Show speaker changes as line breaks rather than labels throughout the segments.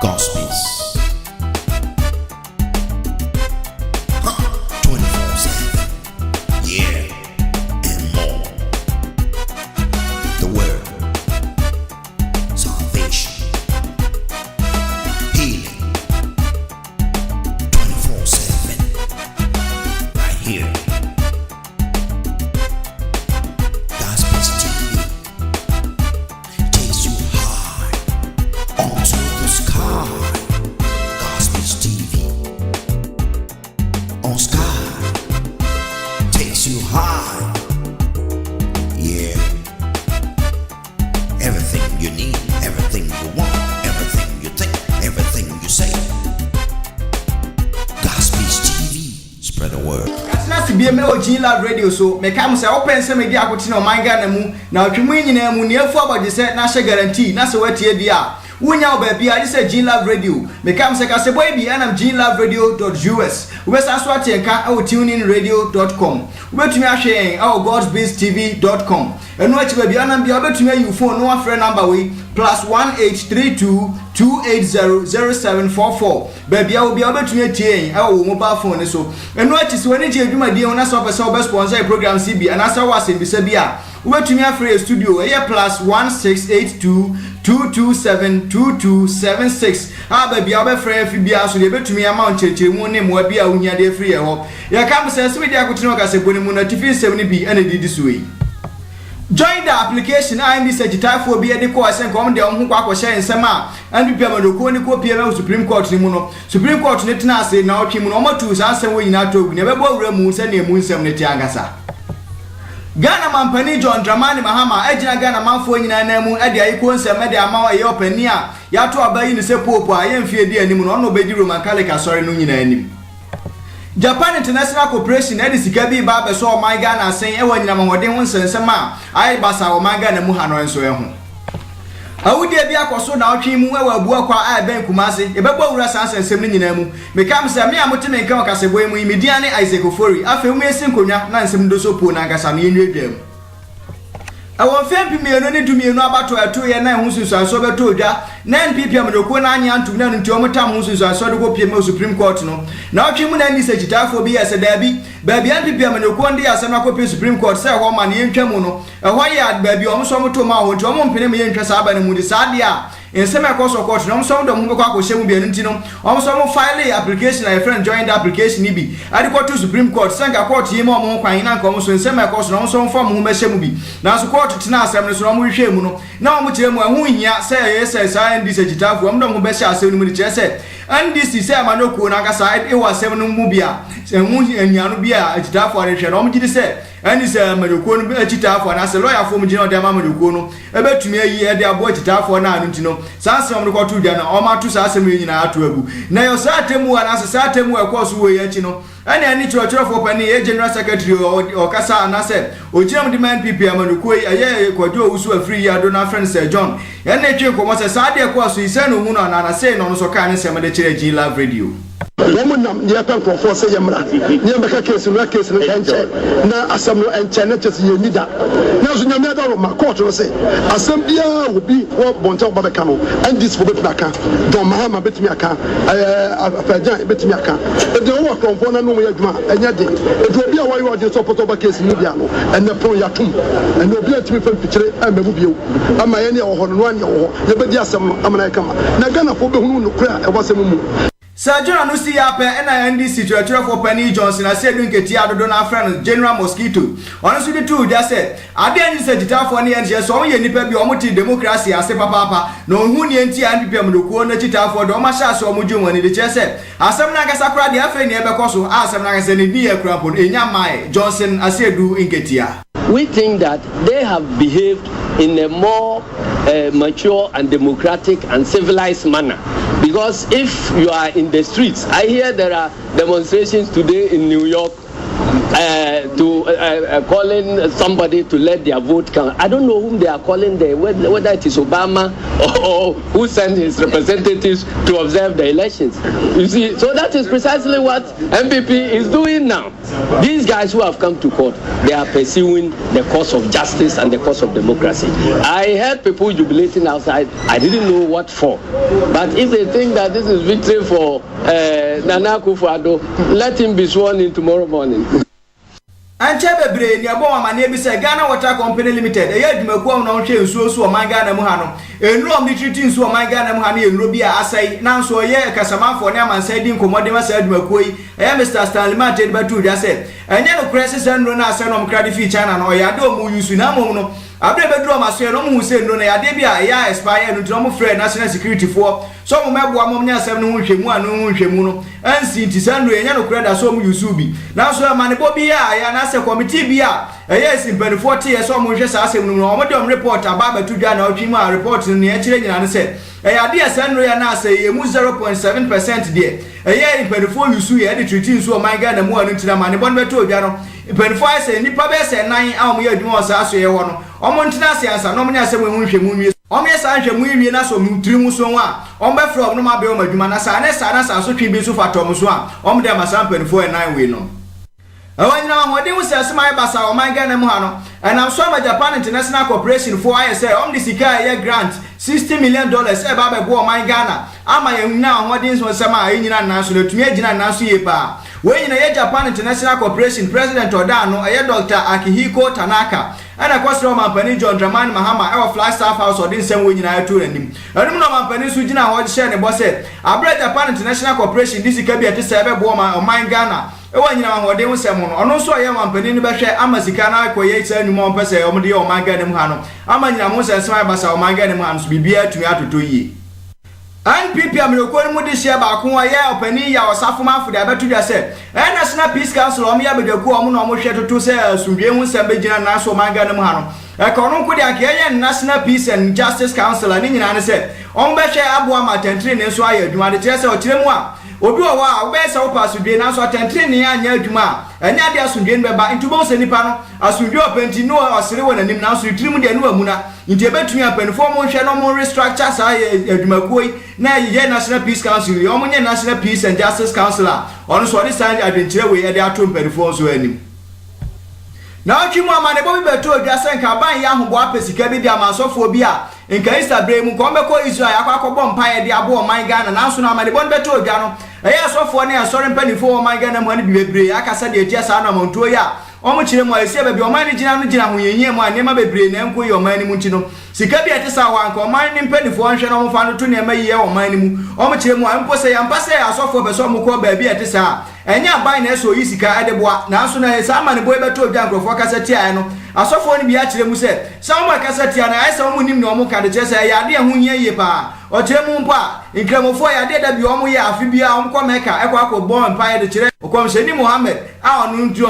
Gospels 24/7, yeah, and more. The word, salvation, healing, 24/7, right here. Gospels TV takes you high onto the sky. Gospels TV on sky takes you high. Yeah. Everything you need, everything you want, everything you think, everything you say. Gospels TV, spread the word.
That's be a G-Lab radio, so me come say open some media akoti no man Ghana mu na otwemu nyina mu neafu abode say na she guarantee na se watie dia wonya obabi a say G-Lab radio me come say ka se boy bi anam glabradio.us we say so atie ka e tuneinradio.com we betumi ahwe en e godsbasttv.com eno achi ba bi anam bi obetumi ayi phone no afre number we +1832 2800744 baby I will be able to meet you our mobile phone so and what is when you do my dear on us of a sponsor program CB and as I was in Bisabia we to me free studio +1682 227 2276 baby I'll be free Fibia so they bet to me amount church mu name we be a unya dey free ho ya come say we dey akotino ka se boni mu na tifi 70b and did this way. Join the application and this for be the course and come down who kwa share in sama and be amado ni ko pia Supreme Court ni mu no Supreme Court ne tena say na otwe mu no ma tu san sem we nyina to ne be bo wura mu se ne mu nsem ne ti agasa Ghana Mampani John Dramani Mahama ejina Ghana manfo nyina na mu ade ayi ko nsem ade ama wa ye opani a ya to abayi ni se popo a ye mfie di animu no no be di Roman Catholic sorry no nyina anim Japan International Corporation edi sika bi ba be so o man Ghana sen e wanyina mahoden ho nsensema ai basa o man Ghana mu hano enso eho awudi bi akoso na otwe mu e wa abu kwa ai ben kumase e bebo wura sansensem ni nyina mu me kam se me amote me nka okasebo mu imidiane Isaac Ofori afa mu esin konwa na nsem do so po na agasa no yenwedwam awon fempi mienu ni dumienu abato eto ye na hunsunsuanso beto odwa na NPP amdoko na anya antum na nti omotam hunsunsuanso de go piem Supreme Court no na otwe mu na ni sekitafo bi yese dabi baabi NPP amdoko ndi asem akopie Supreme Court say ho ma ne yentwamu no ho ya baabi omso moto ma ho nti omo mpene me yentwa sa aba ne mu di saade a ensem akoso court no omso do mu be kwa akoshe mu bienu nti no omso mo file application na friend join the application ni bi adiko to Supreme Court senga court yema omo kwan na nka omso ensem akoso no omso mfa mo me hyemu bi na so court tina asem ne so no mo hwehwe mu no na omo kire mu ahu hia say yes say ndi sekitafo omo do mo be hye asem no mu di kire say NDC say amanoko na kasa e wa asem no mu bia emu anyanu bia sekitafo are hwe no omo gidi say ani say amanoko no sekitafo na say lawyer fo mu gina de amanoko no ebetumi ayi e de abo sekitafo na anu ntino sanse omo ko tu dia na omo atu sa asem nyina atu agu na yo sa temu na sa temu e ko so we yachi no ani chiro for pani e general secretary o kasa na say ogina mu di man PP amanoko yi aye kwajo usu afri ya do na friend Sir John ene twe ko mo say sa de ko so ise no hu no na say no so ka ne se me de kire G-Lab radio
woman nam ye pen ko for say yemra nye meka case no enche na asam no enche na chese ye nida na so nyame da ma court no say asam bia obi wo bonta oba beka no and this for betimi aka don mahama betimi aka afajan betimi aka e de wo konfo na no mo yadwuma enya de e do bia wo de support oba case ni bia no enne pon yatum enne obi atimi fa pikire amabu bio ama ye ne wo ho no anya wo ye bedi asam no amana kama na Ghana fo be hunu no kura e wasam mu
Sir John no see up and NDC to for Penny Johnson I said nketi adodo na friend General Mosquito honestly the two just said ade any sekitafo na yen so ye nipa bi omo ti democracy ase papa no hu ni enti NPP amdoko na kitafo do ma sha so omo dwon ni de chese asem na gasa kra de afa ni ebekoso asem na gasa ni ni ekra pon enya mai Johnson asedu nketia.
We think that they have behaved in a more mature and democratic and civilized manner. Because if you are in the streets, I hear there are demonstrations today in New York calling somebody to let their vote count. I don't know whom they are calling there, whether it is Obama or who sent his representatives to observe the elections. You see, so that is precisely what MPP is doing now. These guys who have come to court, they are pursuing the cause of justice and the cause of democracy. I heard people jubilating outside. I didn't know what for. But if they think that this is victory for Nana Akufo-Addo, let him be sworn in tomorrow morning.
Anche bebre ni abo amane bi se Ghana Water Company Limited e yadumaku am na ohwe nsuo so man Ghana mu ha no enuro am treating nsuo man Ghana mu ha no enuro bi a asai na nso ye kasamafo ne amansa di nkomode ma sa yadumaku yi e Mr. Stanley Martin batu dia se enye no krese se nuro na asai no mkrade fi China no ya do mu yusu na mum no abre bedro maso ye no mu se nuro na ya de bi a ya expire no tro mu free national security for so mu mebo amom nya asem no hwehwemu anu hwehwemu no ansi ti sa nuro enye no kreda so mu yusu bi na so amane bobi ya na se committee bi a yes in 40 years so mo hwe sa asem no mo dem report aba batu dwa na otwi a report no e kire nyina ne se ade asanro ya na se emu 0.7% de in 24 yusu ye de treaty nso man Ghana mu anu ntina mane bon beto odwa no 24 se nipa be se nan a mo ye adwuma o sa so ye ho no omo ntina se ansa no mo nya se mo hwehwemu nwie omo ye sa hwehwemu nwie na so mu tiri so a omo be from no ma be o madwuma na sa so twi bi so fatom so a omo de masam 24 9 we no awanyina wahode wo sese mai basa o man Ghana mu ha no and so ma Japan International Corporation for ISA om disika ye grant $60 million e ba be bo o man Ghana ama ye nyina wahode so sema a nyina nanso le tumi agina nanso ye pa we nyina ye Japan International Corporation president odano ye Dr. Akihiko Tanaka ana kwasro mampani John Dramani Mahama e Flagstaff House odin sem we nyina ato anim anum no mampani so gina ho share ne bo se abra Japan International Corporation disika bi ate se be bo o man Ghana ewa nyina wahode wo sem no ono so ye mampani ni behwe amasika na akoye isa nyuma on pese o mde o man Ghana mu ha no ama nyina mo se sem basa o man Ghana mu ha no so bibia tumi atoto yi NPP amreko ni mu de share ba ko ye opani ya osafo mafu de abetu dia se National Peace Council o me ya bedeku o mu no mo hwe toto se asundwe hu sem be gina na so man Ghana mu ha no e ko no ko de akeye National Peace and Justice Council ani nyina ne se on be hwe abo ama tentri ne so aye adwuma de kire se o kire mu a obi o wa o be se o pass dwe na so tentri ne anya adwuma anya de asundwe ne be ba ntubo se nipa no asundwe openti no osere wona nim na so tirimu de no amuna nti ebetumi apenfo mo hwe no mo restructure sa adwumakuo na ye National Peace Council yo mo nye National Peace and Justice Council a ono so de san adwenkyere we e de ato mpenfo so anim na otwi mu amane bobi beto odwa senka ban ya hobo apesika bi dia masofo bi a nka Instagram mu ko mbeko Israel akwakobo mpaye de abo o man Ghana na so na amane bon beto odwa no eya sofo ne asori mpanifo o man Ghana mu ani bebre akasa de etia sa na monto ya omo kire mu asie ba bi o man ni gina no gina hoyenye mu anema bebre na enko yi o man ni mu nti no sika bi atesa wa nka o man ni mpanifo anhwe no mo fa no to ne ma yi o man ni mu omo kire mu ampose ya mpase ya sofo be so mo ko ba bi atesa enya ban na so yi sika adeboa na so na sa amane boy beto odwa nkrofo kasati aye no asofo ni bi a kire mu se sa mo kasati na aye sa mo nim no mo ka de kese ya de ho nya ye pa o kire mu mpa nkramofo ya de da bi o mo ye afi bi a o ko meka e kwa ko bon mpa ye de kire o ko msheni Muhammad a onu ntu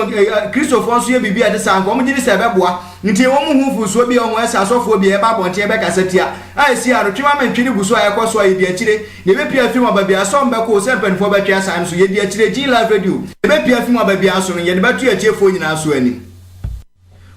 Christopher so ye bibi ade sa nko mo gidi se beboa nti wo mu hufu so bi o ho esa asofo bi e ba bonte e be kasati a si a ro twima mentwiri gu so aye ko so aye bi a kire ne be pia film aba bi aso mbe ko se penfo be twa sa so ye di a kire G Live Radio e be pia film aba bi aso no ye ne betu a chiefo nyina so ani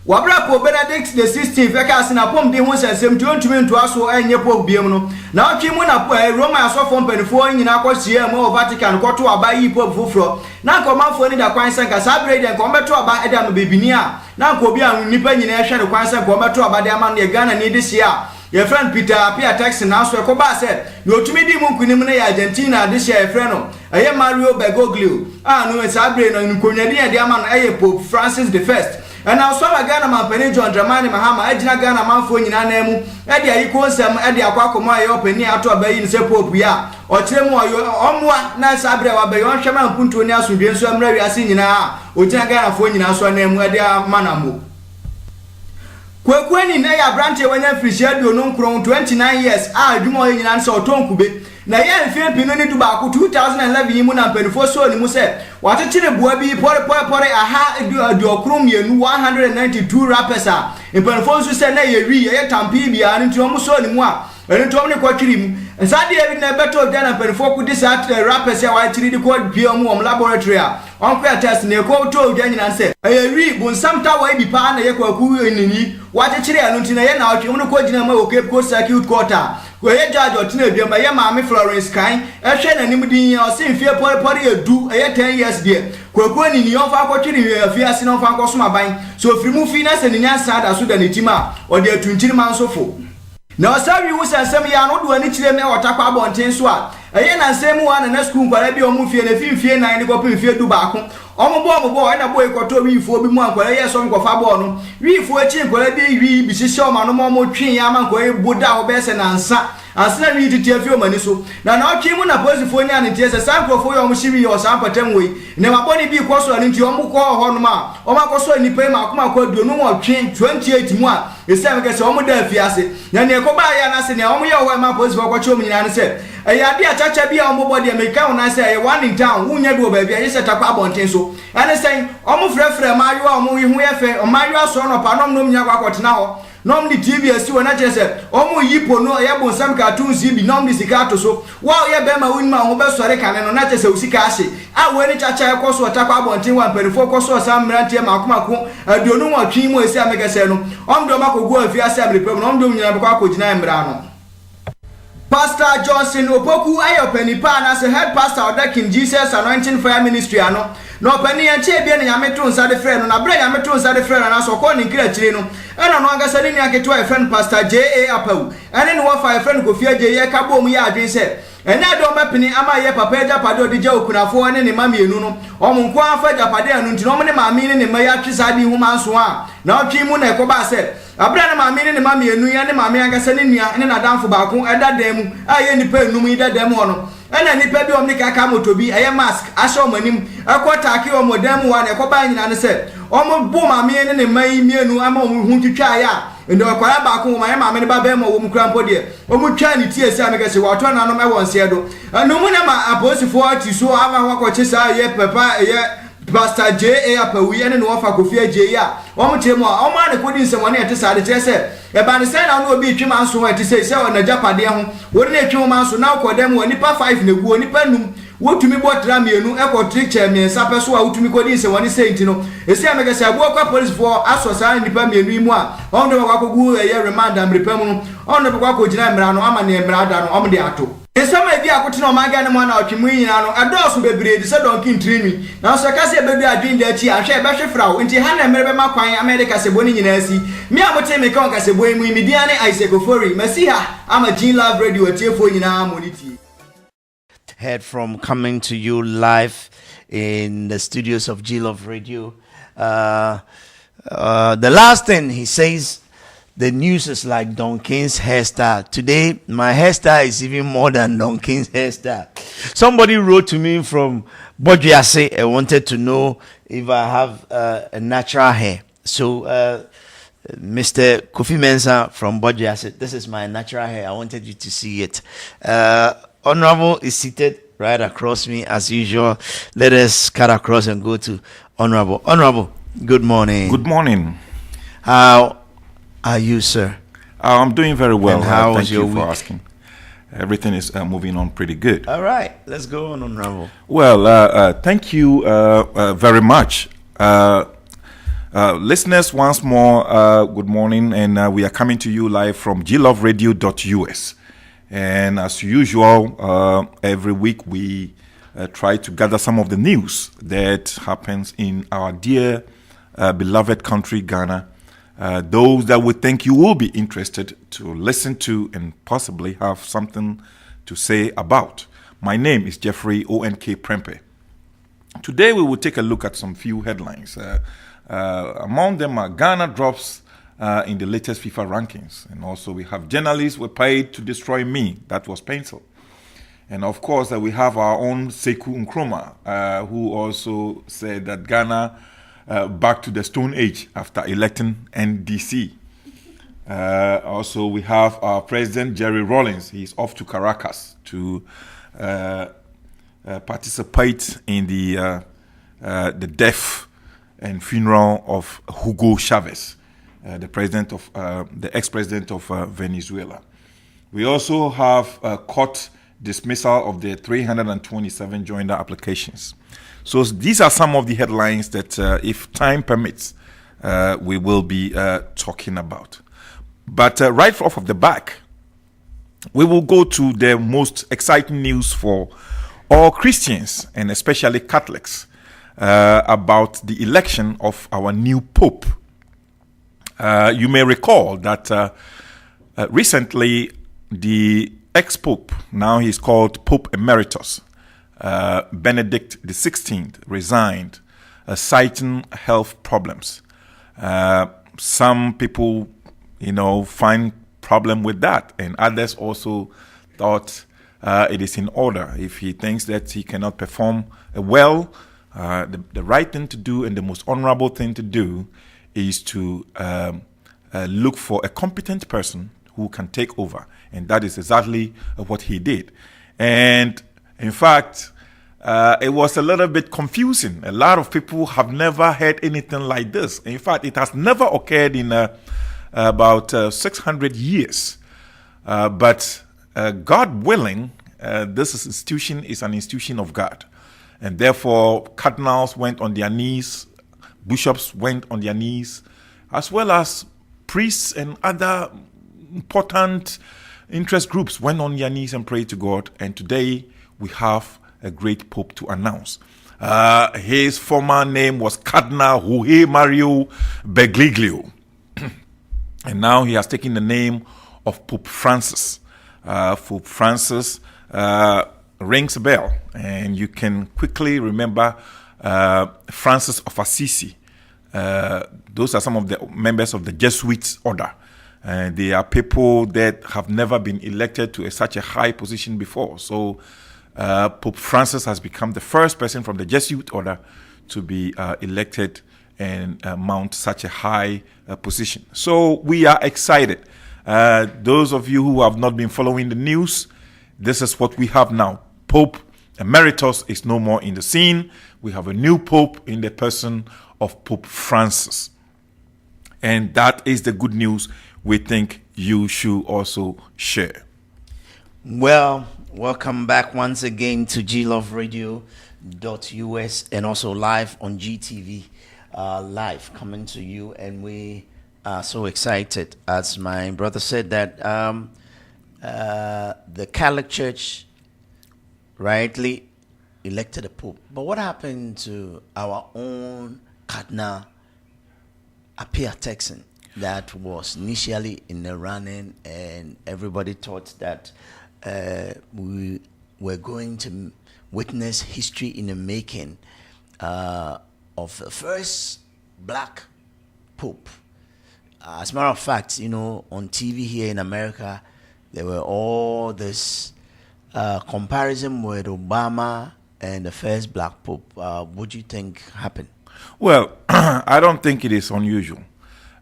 wabra po Benedict the 16th e ka asina pom de ho sensem tuntumi nto aso enye pop biem no na otwi mu na Roma asofo mpanifo nyina akohia mu Vatican kwoto aba yi pop fufuro na nkomanfo ni da kwan senka sabre de nkombeto aba eda no bebini a na nkobi anu nipa nyina ehwe ne kwan senka nkombeto aba de ama no ye Ghana ni de sia ye friend Peter Pia taxi na so ko ba se no otumi di mu nkunim na ya Argentina de sia ye friend no eye Mario Bergoglio no sabre no nkonwade ye de ama no eye Pope Francis the First and now so Ghana mampani John Dramani Mahama agina Ghana manfo nyina na mu e de ayi konsem e de akwakomo ayi opani ato abayi ne se Pope ya o kire mu omwa na sabre wa bayi on hwema mpuntu ni asundwe nso amra wi ase nyina o gina Ghana fo nyina so na mu e de manamo kwekweni na ya branch wanya frisia do no nkron 29 years a adwuma nyina nso otonkube na ye mfie pino ne du ba ko 2011 yimu na mpanifo so ni mu se watetire boa bi pore aha du okrum yenu 192 rappers a mpanifo so se na ye wi ye tampi bia ne nti omo so ni mu a ene to omne kwatwiri mu nsade e bi na beto bia na mpanifo ku disat rappers ya wa tiri di ko bia mu om laboratory a onko ya test ne ko to odwa nyina se ye wi bunsam ta wa bi pa na ye kwaku enini watetire anu nti na ye na otwe omne ko gina ma o Cape Coast Circuit Quarter ye judge otina biamba ye maame Florence Kan ehwe nanim din ya o se mfie pore edu 10 years there kwakwa ni ni onfa akotwiri ye afie ase na onfa akosoma ban so firimu fi na se ni nyansa da so da netima o de atunchiri mansofo na osawi wu sensem ya no do ani kire me otakwa abonten so a eye na nsem wa na school nkwara bi o mu fie na fimfie nan ni ko pimfie du ba ko omo na boy koto wifo bi mu ankwara ye so nkwafa bo no wifo echi nkwara bi wi bi hihye o ma no mo twen ya ma nkwara boda ho be se na nsa asena wi titi afio mani so na otwe mu na posifo nya ne tie se sankrofo yo mo hyiwi yo sampatam we ne maboni bi koso ani nti omo ko ho no ma omo akoso ni pe ma akoma ko duonu mo twen 28 mu a ese am ke se omo da afiase na ne ko ba ya na se ne omo ye ho ma posifo ko chom nyina ne se eyade achacha bi a omo body America una se e one in town unya do ba bia ye se takwa abonten so ane sen omo frefre ma yo omo wi hu ye fe o ma yo so no pa nom nom nya kwa kwotena ho nom di TV asi wona chese omo yipo no ye bonsam cartoons bi nom di sikato so wa ye be ma win ma ho be sore kane no na chese usika ahye a we ni chacha ye koso takwa abonten wa mperifo koso sam mrantie makomako aduonu mo twi mo esi amegese no omdo makogu afi ase abrepem no omdo nyina be kwa kogina embra no Pastor Johnson Opoku ayopeni pa na se head pastor of the King Jesus Anointing Fire Ministry ano no pani ya che bia na yameto nsa de frɛ no na bra yameto nsa de frɛ no na so ko ni kira kire no ɛna no angasa ni aketo a friend Pastor JA Apawu ɛne no wafa friend Kofi Agyeye ka bom ya adwen sɛ ɛna do mapini ama ye papa eja pade odija okunafo ne ne mamienu no omo nko afa japade anu nti no mo ne maami ne ma ya twisa di hu manso a na otwi mu na ekoba sɛ abra ne maami ne mamienu ya ne maami angasa ne nua ne nadamfo ba ko ɛda dan mu a ye nipa enum yi da dan mu no ɛna nipa bi omni kaka motobi ɛyɛ mask ahye omanim akota aki omodan mu wa na ekoba nyina ne sɛ omo bo maami ne mai mienu ama omo hu twitwa ya ndo akwara ba ko ma maame ne ba be ma wo mu krampo de omo twa ne tie sia mekase wato na no me wonse do no mu na ma aposifo ati so ama wakoche sa ye papa ye Pastor JA Apawu ene no wafa Kofi Agyeye a omo temu a omo ane kodi nsemo na ete sa de kire se e ba ne se na no obi twima nso ete se o na japade ho wo ne twima nso na akodem wo nipa 5 na guo nipa num wotumi botra mienu ekotri chairman sapeso a wotumi kodi nsemo ne senti no esi amegasa abu akwa police for asosa nipa mienu imu a ondo bakwa kogu ye remand amrepam no ondo bakwa kogina mra no ama ne mra da no omo de ato esama bi akotena omaga ne mo na otwemu nyina no adoso bebre de se donki ntrimi na so kase bedu adwin de achi ahwe be hwefrawo nti ha na mere be makwan America sebo ni nyina asi mi amote me ka onka sebo emu mi dia ne Isaac Ofori masiha ama Gin Love Radio atiefo nyina moniti.
Heard from coming to you live in the studios of Gin Love Radio. The last thing he says, the news is like Don King's hairstyle. Today, my hairstyle is even more than Don King's hairstyle. Somebody wrote to me from Bodriase and wanted to know if I have a natural hair. So, Mr. Kofi Mensah from Bodriase, this is my natural hair. I wanted you to see it. Honorable is seated right across me as usual. Let us cut across and go to Honorable. Honorable, good morning.
Good morning.
How are you, sir?
I'm doing very well.
And how was
thank
your
you for
week?
asking. Everything is moving on pretty good.
All right, let's go on, Honorable.
Well, thank you very much. Listeners, once more, good morning. And we are coming to you live from gloveradio.us. And as usual, every week we try to gather some of the news that happens in our dear, beloved country, Ghana. Those that we think you will be interested to listen to and possibly have something to say about. My name is Jeffrey O.N.K. Prempeh. Today we will take a look at some few headlines. Among them are Ghana drops in the latest FIFA rankings. And also we have journalists were paid to destroy me. That was Pencil. And of course we have our own Sekou Nkrumah, who also said that Ghana back to the Stone Age after electing NDC. Also, we have our President Jerry Rawlings. He's off to Caracas to participate in the death and funeral of Hugo Chavez, the ex-president of Venezuela. We also have court dismissal of the 327 joinder applications. So these are some of the headlines that, if time permits, we will be talking about. But right off of the back, we will go to the most exciting news for all Christians and especially Catholics about the election of our new Pope. You may recall that recently the ex-Pope, now he's called Pope Emeritus, Benedict XVI, resigned, citing health problems. Some people, find problem with that, and others also thought it is in order. If he thinks that he cannot perform well, the right thing to do and the most honorable thing to do is to look for a competent person who can take over, and that is exactly what he did. And in fact, it was a little bit confusing. A lot of people have never heard anything like this. In fact, it has never occurred in about 600 years. But God willing, this institution is an institution of God. And therefore, cardinals went on their knees, bishops went on their knees, as well as priests and other important interest groups went on their knees and prayed to God. And today, we have a great Pope to announce. His former name was Cardinal Jorge Mario Bergoglio. And now he has taken the name of Pope Francis. Pope Francis rings a bell, and you can quickly remember Francis of Assisi. Those are some of the members of the Jesuit order. They are people that have never been elected to such a high position before. So Pope Francis has become the first person from the Jesuit order to be elected and mount such a high position. So we are excited. Those of you who have not been following the news, this is what we have now. Pope Emeritus is no more in the scene. We have a new Pope in the person of Pope Francis. And that is the good news we think you should also share.
Well, welcome back once again to GLoveRadio.us and also live on GTV. Live coming to you, and we are so excited, as my brother said, that the Catholic Church rightly elected a Pope. But what happened to our own Cardinal Appiah Turkson that was initially in the running, and everybody thought that we were going to witness history in the making of the first black Pope. As a matter of fact, on TV here in America, there were all this comparison with Obama and the first black Pope. What do you think happened?
Well, I don't think it is unusual.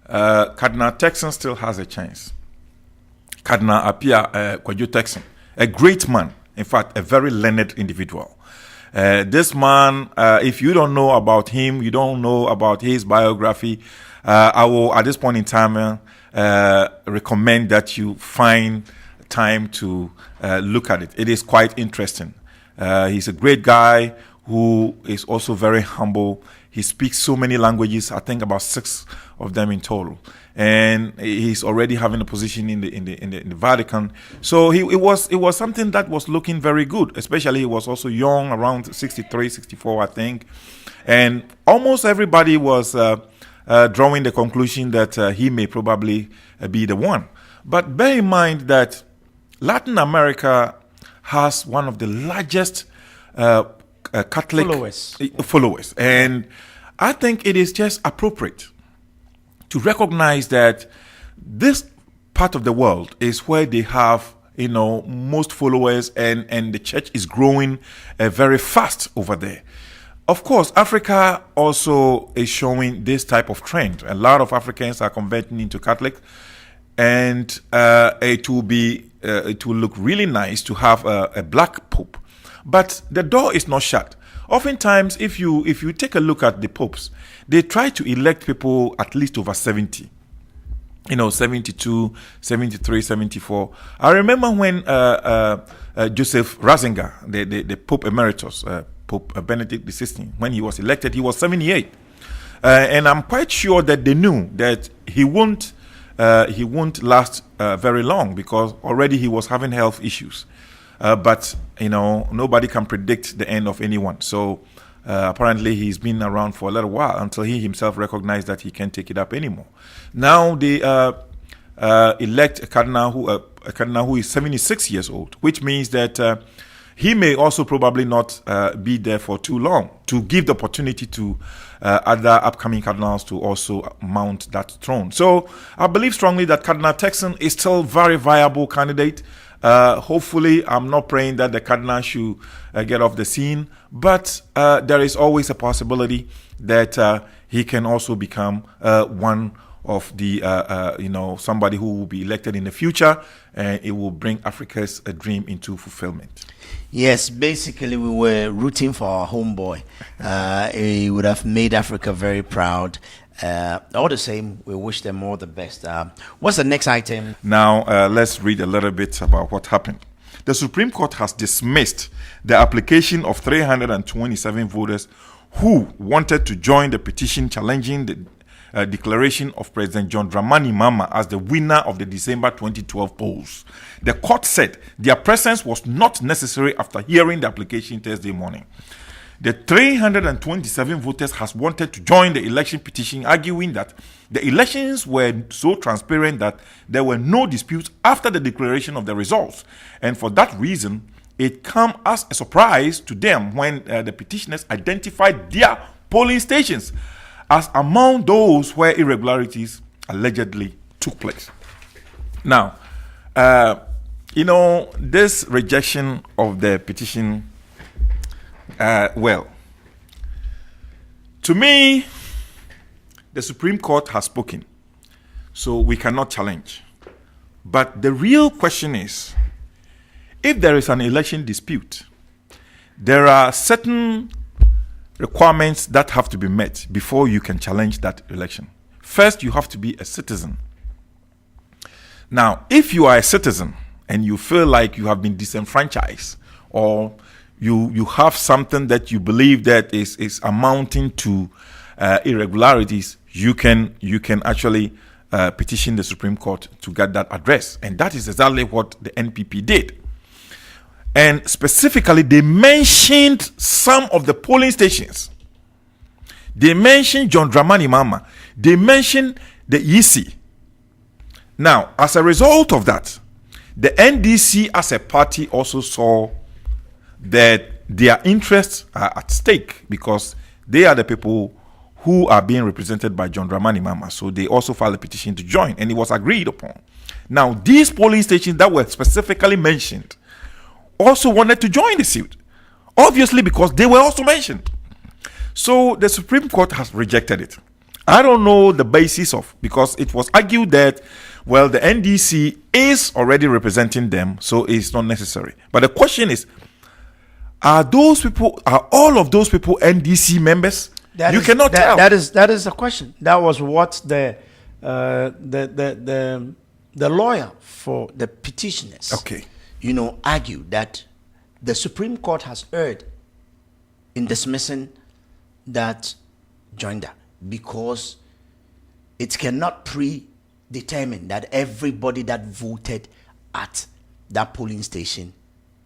Cardinal Turkson still has a chance. Cardinal Appiah Turkson, a great man, in fact, a very learned individual. This man, if you don't know about him, you don't know about his biography, I will, at this point in time, recommend that you find time to look at it. It is quite interesting. He's a great guy who is also very humble. He speaks so many languages, I think about 6 of them in total. And he's already having a position in the Vatican. So it was something that was looking very good, especially he was also young, around 63, 64, I think. And almost everybody was drawing the conclusion that he may probably be the one. But bear in mind that Latin America has one of the largest Catholic followers. And I think it is just appropriate to recognize that this part of the world is where they have, most followers, and the church is growing very fast over there. Of course, Africa also is showing this type of trend. A lot of Africans are converting into Catholic. and it will look really nice to have a black pope. But the door is not shut. Oftentimes, if you take a look at the popes, they try to elect people at least over 70. 72, 73, 74. I remember when Joseph Ratzinger, the Pope Emeritus, Pope Benedict XVI, when he was elected, he was 78. And I'm quite sure that they knew that he won't last very long, because already he was having health issues. But nobody can predict the end of anyone. So apparently he's been around for a little while until he himself recognized that he can't take it up anymore. Now they elect a cardinal who is 76 years old, which means that he may also probably not be there for too long, to give the opportunity to other upcoming cardinals to also mount that throne. So I believe strongly that Cardinal Turkson is still a very viable candidate. Hopefully, I'm not praying that the cardinal should get off the scene, but there is always a possibility that he can also become one of the, somebody who will be elected in the future, and it will bring Africa's dream into fulfillment.
Yes, basically we were rooting for our homeboy. He would have made Africa very proud. All the same, we wish them all the best. What's the next item?
Now, let's read a little bit about what happened. The Supreme Court has dismissed the application of 327 voters who wanted to join the petition challenging the declaration of President John Dramani Mahama as the winner of the December 2012 polls. The court said their presence was not necessary after hearing the application Thursday morning. The 327 voters has wanted to join the election petition, arguing that the elections were so transparent that there were no disputes after the declaration of the results. And for that reason, it came as a surprise to them when the petitioners identified their polling stations as among those where irregularities allegedly took place. Now, this rejection of the petition, to me, the Supreme Court has spoken, so we cannot challenge. But the real question is, if there is an election dispute, there are certain requirements that have to be met before you can challenge that election. First, you have to be a citizen. Now, if you are a citizen and you feel like you have been disenfranchised, or you have something that you believe that is amounting to irregularities, you can actually petition the Supreme Court to get that addressed. And that is exactly what the NPP did. And specifically, they mentioned some of the polling stations. They mentioned John Dramani Mahama. They mentioned the EC. Now, as a result of that, the NDC as a party also saw that their interests are at stake, because they are the people who are being represented by John Dramani Mahama. So they also filed a petition to join, and it was agreed upon. Now, these polling stations that were specifically mentioned also wanted to join the suit, obviously because they were also mentioned. So the Supreme Court has rejected it. I don't know the basis of, because it was argued that, well, the NDC is already representing them, so it's not necessary. But the question is, are all of those people NDC members? Cannot tell.
That is the question. That was what the lawyer for the petitioners, argued, that the Supreme Court has erred in dismissing that joinder, because it cannot predetermine that everybody that voted at that polling station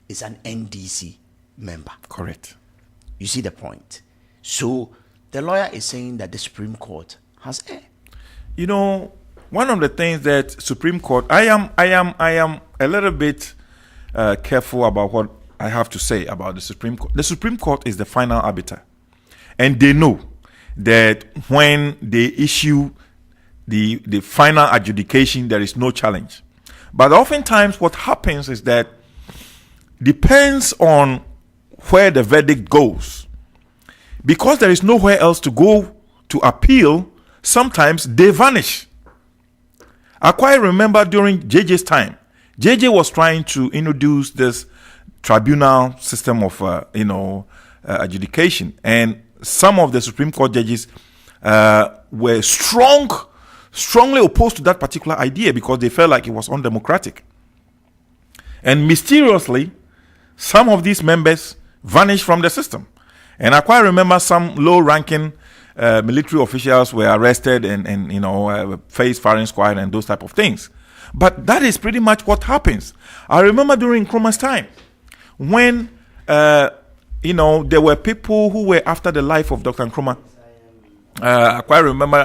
is an NDC member.
Correct.
You see the point. So the lawyer is saying that the Supreme Court has erred.
One of the things that Supreme Court, I am a little bit careful about what I have to say about the Supreme Court. The Supreme Court is the final arbiter, and they know that when they issue the final adjudication, there is no challenge. But oftentimes what happens is that, depends on where the verdict goes, because there is nowhere else to go to appeal, sometimes they vanish. I quite remember during JJ's time, JJ was trying to introduce this tribunal system of, adjudication. And some of the Supreme Court judges were strongly opposed to that particular idea because they felt like it was undemocratic. And mysteriously, some of these members vanished from the system. And I quite remember some low-ranking military officials were arrested and faced firing squad and those type of things. But that is pretty much what happens. I remember during Nkrumah's time, when there were people who were after the life of Dr. Nkrumah. I quite remember,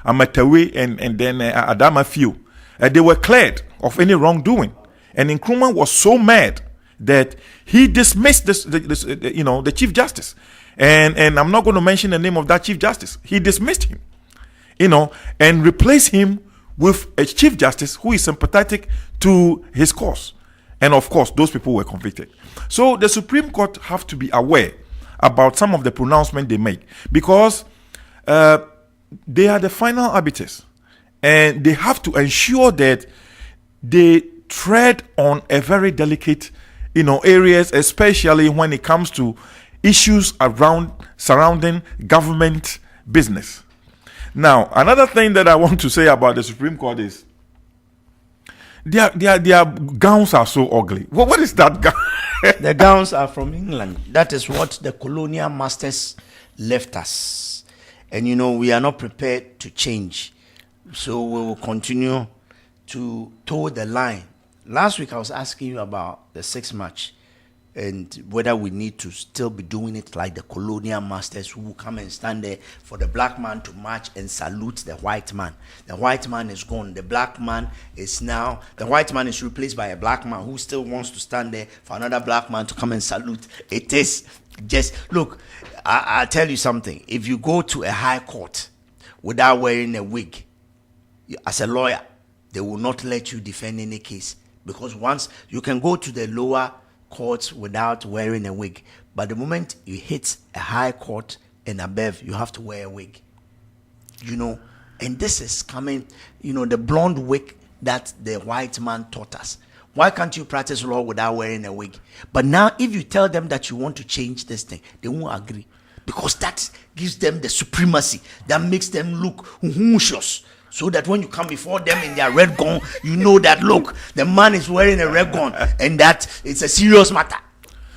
Amatawi and then Adama Few. They were cleared of any wrongdoing. And Nkrumah was so mad that he dismissed the Chief Justice. And I'm not going to mention the name of that Chief Justice. He dismissed him, and replaced him with a Chief Justice who is sympathetic to his cause. And of course, those people were convicted. So the Supreme Court have to be aware about some of the pronouncements they make because they are the final arbiters. And they have to ensure that they tread on a very delicate, areas, especially when it comes to issues surrounding government business. Now, another thing that I want to say about the Supreme Court is their gowns are so ugly. What is that gown?
The gowns are from England. That is what the colonial masters left us. And we are not prepared to change. So we will continue to toe the line. Last week I was asking you about the 6th March and whether we need to still be doing it like the colonial masters who will come and stand there for the black man to march and salute the white man. The white man is gone. The white man is replaced by a black man who still wants to stand there for another black man to come and salute. It is just, look, I'll tell you something. If you go to a high court without wearing a wig, as a lawyer, they will not let you defend any case because once you can go to the lower courts without wearing a wig, but the moment you hit a high court and above, you have to wear a wig. And this is coming, the blonde wig that the white man taught us. Why can't you practice law without wearing a wig? But now, if you tell them that you want to change this thing, they won't agree because that gives them the supremacy that makes them look humorous. So that when you come before them in their red gown, you know that, look, the man is wearing a red gown and that it's a serious matter.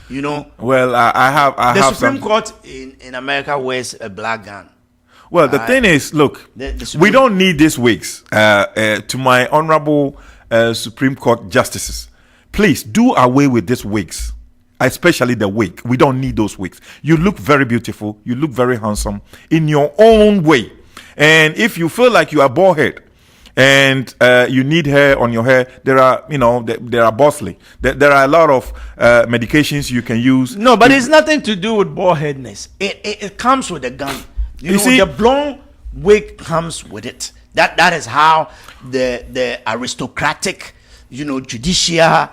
Well, I have
the Supreme Court in America wears a black gown.
Well, the thing is, look, we don't need these wigs. To my honorable Supreme Court justices, please do away with these wigs, especially the wig. We don't need those wigs. You look very beautiful. You look very handsome in your own way. And if you feel like you are bald head and you need hair on your hair, there are Bosley. There are a lot of medications you can use.
No, but it's nothing to do with bald headness. It comes with a gun. You see, the blonde wig comes with it. That is how the aristocratic, judicial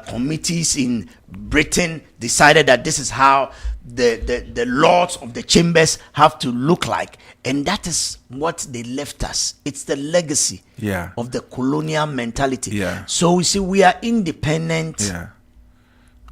committees in Britain decided that this is how the lords of the chambers have to look like. And that is what they left us. It's the legacy of the colonial mentality.
Yeah.
So, you see, we are independent.
Yeah.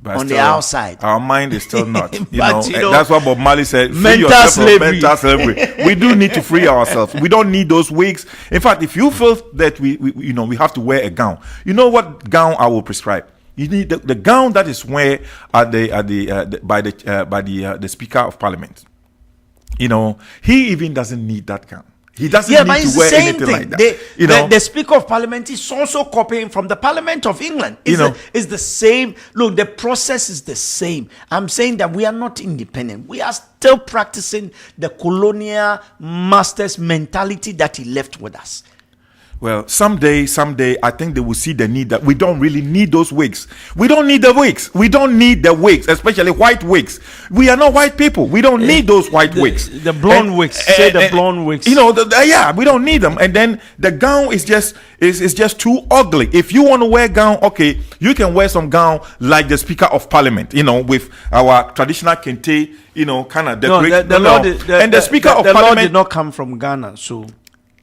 But
on the outside,
our mind is still not.
But,
that's what Bob Marley said. Free
mental
yourself
slavery.
from mental slavery. We do need to free ourselves. We don't need those wigs. In fact, if you feel that we have to wear a gown, you know what gown I will prescribe? You need the gown that is worn by the Speaker of Parliament. He even doesn't need that gown. He doesn't need to wear anything like that.
The Speaker of Parliament is also copying from the Parliament of England. It's the same. Look, the process is the same. I'm saying that we are not independent. We are still practicing the colonial master's mentality that he left with us.
Well, someday, I think they will see the need that we don't really need those wigs. We don't need the wigs. We don't need the wigs, especially white wigs. We are not white people. We don't need those white wigs.
The blonde wigs. Say the blonde wigs.
We don't need them. And then the gown is just too ugly. If you want to wear gown, okay, you can wear some gown like the Speaker of Parliament, with our traditional kente, kind of decorate.
The Speaker of Parliament did not come from Ghana, so.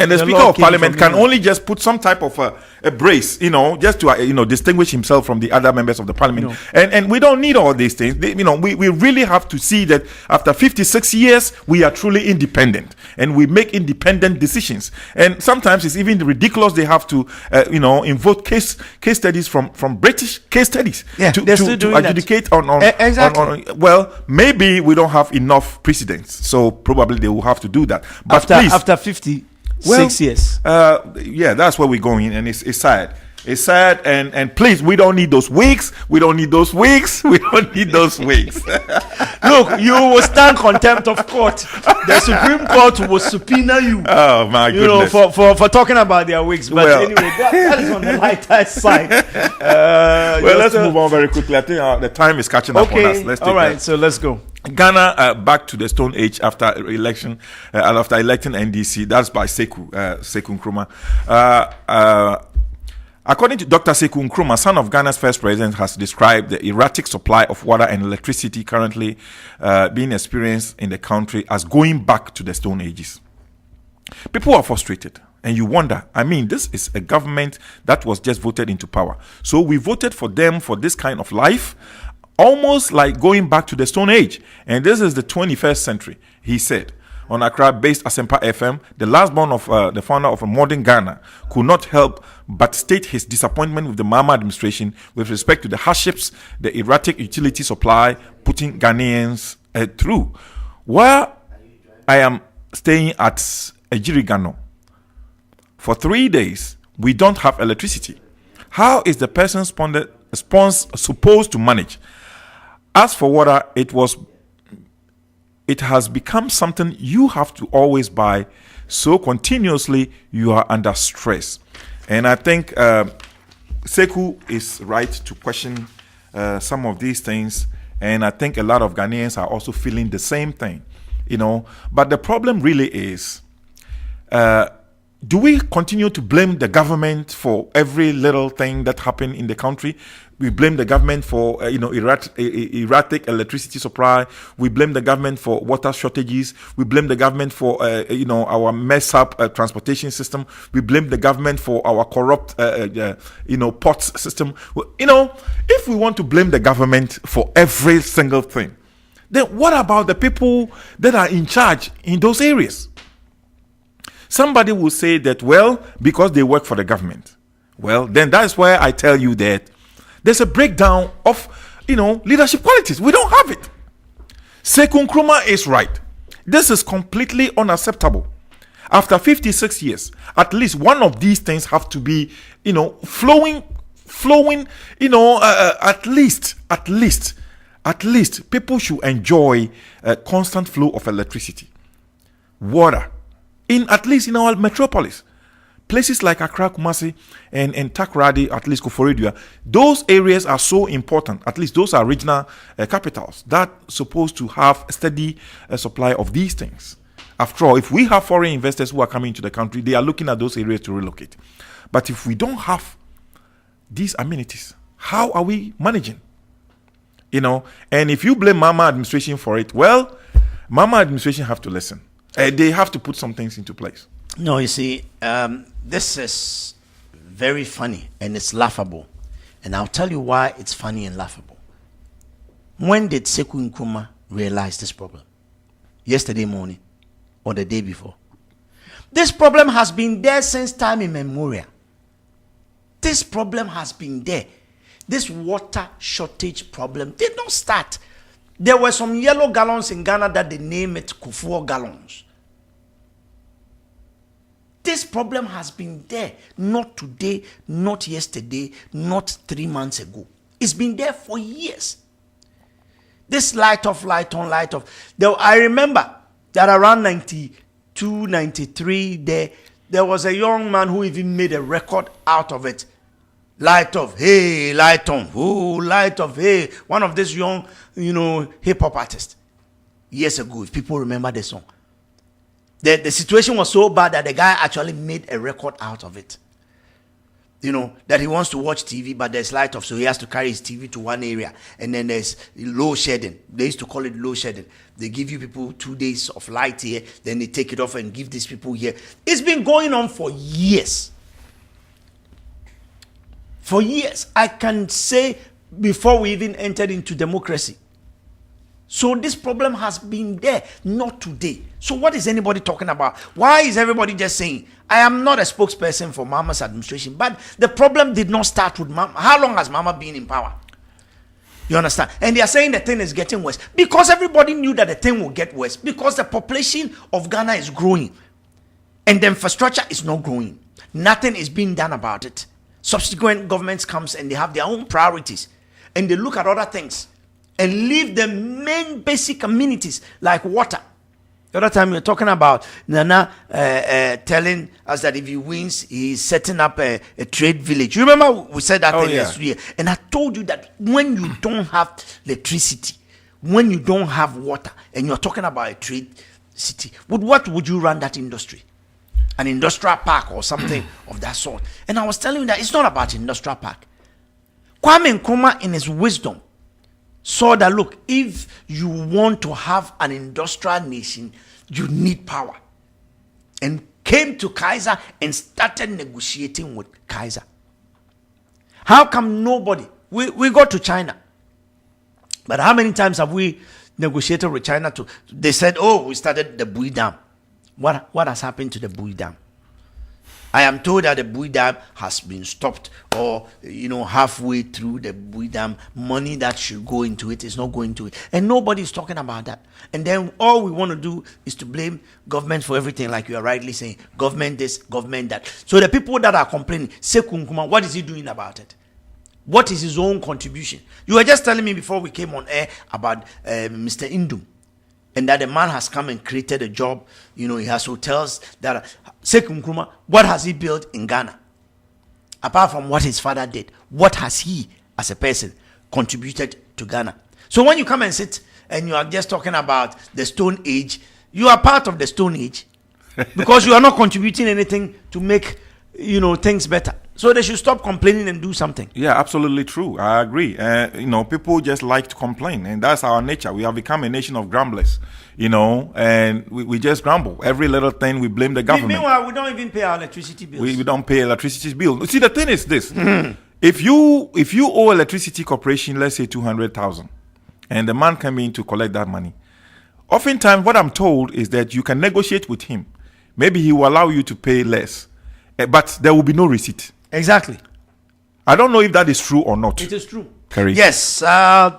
And the
The
Speaker
law
of
came
Parliament
from
can
England.
only just put some type of a brace, just to distinguish himself from the other members of the Parliament.
No.
And we don't need all these things. We really have to see that after 56 years we are truly independent and we make independent decisions. And sometimes it's even ridiculous they have to invoke case studies from British case studies
they're still doing that.
adjudicate on
Exactly.
well, maybe we don't have enough precedents, so probably they will have to do that. But please,
After 56 years.
yeah, that's where we're going, and it's sad. It's sad, and please, we don't need those weeks. We don't need those weeks. We don't need those weeks.
Look, you will stand contempt of court. The Supreme Court will subpoena you.
Oh my
You know,
goodness.
for talking about their wigs. But
Well.
anyway, that is on the lighter side.
Well, let's move on very quickly. I think the time is catching up on us.
Okay,
Let's take
all right,
that.
so let's go.
Ghana back to the Stone Age after election, after electing NDC. That's by Sekou Nkrumah. According to Dr. Sekou Nkrumah, son of Ghana's first president, has described the erratic supply of water and electricity currently being experienced in the country as going back to the Stone Ages. People are frustrated, and you wonder, this is a government that was just voted into power. So we voted for them for this kind of life, almost like going back to the Stone Age. And this is the 21st century, he said. On Accra-based Asempa FM, the last born of the founder of a modern Ghana could not help but state his disappointment with the Mahama administration with respect to the hardships the erratic utility supply putting Ghanaians through. While I am staying at Ejirigano, for 3 days, we don't have electricity. How is the person supposed to manage? As for water, it has become something you have to always buy, so continuously you are under stress. And I think Sekou is right to question some of these things, and I think a lot of Ghanaians are also feeling the same thing, But the problem really is, do we continue to blame the government for every little thing that happened in the country? We blame the government for erratic electricity supply. We blame the government for water shortages. We blame the government for our mess up transportation system. We blame the government for our corrupt ports system. If we want to blame the government for every single thing, then what about the people that are in charge in those areas? Somebody will say that, well, because they work for the government. Well, then that's where I tell you that there's a breakdown of, leadership qualities. We don't have it. Sekou Nkrumah is right. This is completely unacceptable. After 56 years, at least one of these things have to be, flowing, at least people should enjoy a constant flow of electricity, water, at least in our metropolis. Places like Accra, Kumasi, and Takoradi, at least Koforidua, those areas are so important. At least those are regional capitals that supposed to have a steady supply of these things. After all, if we have foreign investors who are coming to the country, they are looking at those areas to relocate. But if we don't have these amenities, how are we managing? And if you blame Mahama administration for it, well, Mahama administration have to listen. They have to put some things into place.
No, you see, this is very funny and it's laughable. And I'll tell you why it's funny and laughable. When did Sekou Nkrumah realize this problem? Yesterday morning or the day before? This problem has been there since time immemorial. This problem has been there. This water shortage problem did not start. There were some yellow gallons in Ghana that they name it Kufuor gallons. This problem has been there, not today, not yesterday, not 3 months ago. It's been there for years. This light off, light on, light off. I remember that around 92, 93, there was a young man who even made a record out of it. Light off, hey, light on, oh, light off, hey. One of these young, hip-hop artists. Years ago, if people remember the song. The situation was so bad that the guy actually made a record out of it. that he wants to watch TV, but there's light off, so he has to carry his TV to one area. And then there's low shedding. They used to call it low shedding. They give you people 2 days of light here, then they take it off and give these people here. It's been going on for years. For years. I can say before we even entered into democracy. So this problem has been there, not today. So what is anybody talking about? Why is everybody just saying, I am not a spokesperson for Mama's administration, but the problem did not start with Mama. How long has Mama been in power? You understand? And they are saying the thing is getting worse. Because everybody knew that the thing will get worse. Because the population of Ghana is growing. And the infrastructure is not growing. Nothing is being done about it. Subsequent governments comes and they have their own priorities. And they look at other things. And leave the main basic amenities like water. The other time we were talking about Nana telling us that if he wins, he's setting up a trade village. You remember we said that yesterday? And I told you that when you don't have electricity, when you don't have water, and you're talking about a trade city, what would you run that industry? An industrial park or something of that sort. And I was telling you that it's not about industrial park. Kwame Nkrumah, in his wisdom, saw that, look, if you want to have an industrial nation, you need power. And came to Kaiser and started negotiating with Kaiser. How come nobody? We go to China. But how many times have we negotiated with China? They said, oh, we started the Bui Dam. What has happened to the Bui Dam? I am told that the Bui Dam has been stopped, or halfway through the Bui Dam, money that should go into it is not going to it, and nobody is talking about that. And then all we want to do is to blame government for everything, like you are rightly saying, government this, government that. So the people that are complaining, Sekou Nkrumah, what is he doing about it? What is his own contribution? You were just telling me before we came on air about Mr. Indum. And that the man has come and created a job. He has hotels that Sekou Nkrumah, what has he built in Ghana? Apart from what his father did, what has he, as a person, contributed to Ghana? So when you come and sit and you are just talking about the Stone Age, you are part of the Stone Age. Because you are not contributing anything to make, things better. So they should stop complaining and do something.
Yeah, absolutely true. I agree. People just like to complain, and that's our nature. We have become a nation of grumblers, and we just grumble. Every little thing we blame the government.
Meanwhile, we don't even pay our electricity bills.
We don't pay electricity bill. See, the thing is this: if you owe electricity corporation, let's say 200,000, and the man came in to collect that money, oftentimes what I'm told is that you can negotiate with him. Maybe he will allow you to pay less, but there will be no receipt.
Exactly.
I don't know if that is true or not.
It is true.
Kerry.
Yes,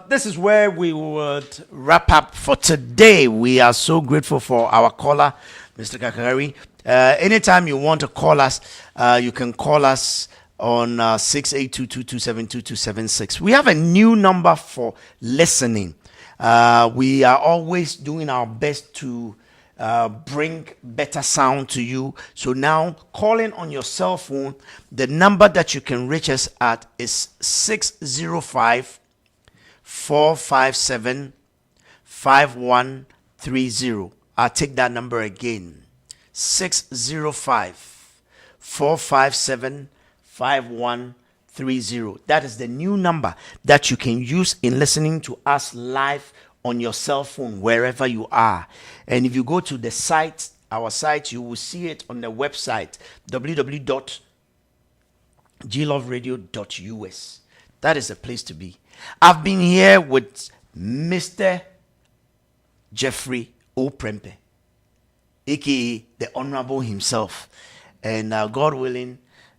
this is where we would wrap up for today. We are so grateful for our caller, Mr. Kakari. Anytime you want to call us, you can call us on 6822272276. We have a new number for listening. We are always doing our best to bring better sound to you. So now, calling on your cell phone, the number that you can reach us at is 605-457-5130. I'll take that number again. 605-457-5130. That is the new number that you can use in listening to us live on your cell phone, wherever you are. And if you go to the site, our site, you will see it on the website, www.gloveradio.us. That is the place to be. I've been here with Mr. Jeffrey Oprempe, aka the Honorable himself. And God willing,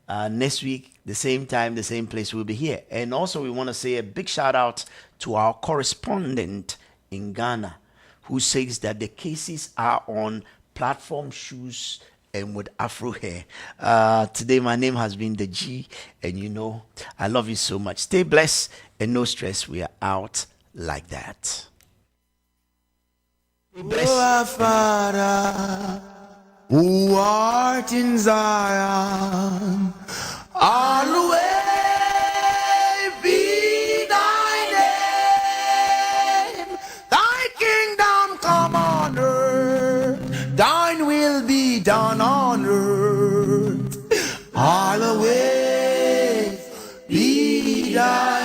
next week, the same time, the same place, we'll be here. And also, we want to say a big shout out to our correspondent in Ghana, who says that the cases are on platform shoes and with afro hair. Today my name has been the G, and I love you so much. Stay blessed and no stress. We are out like that.
O our Father, who art in Zion, always be thy name. Thy kingdom come on earth, thine will be done on earth. Always
die.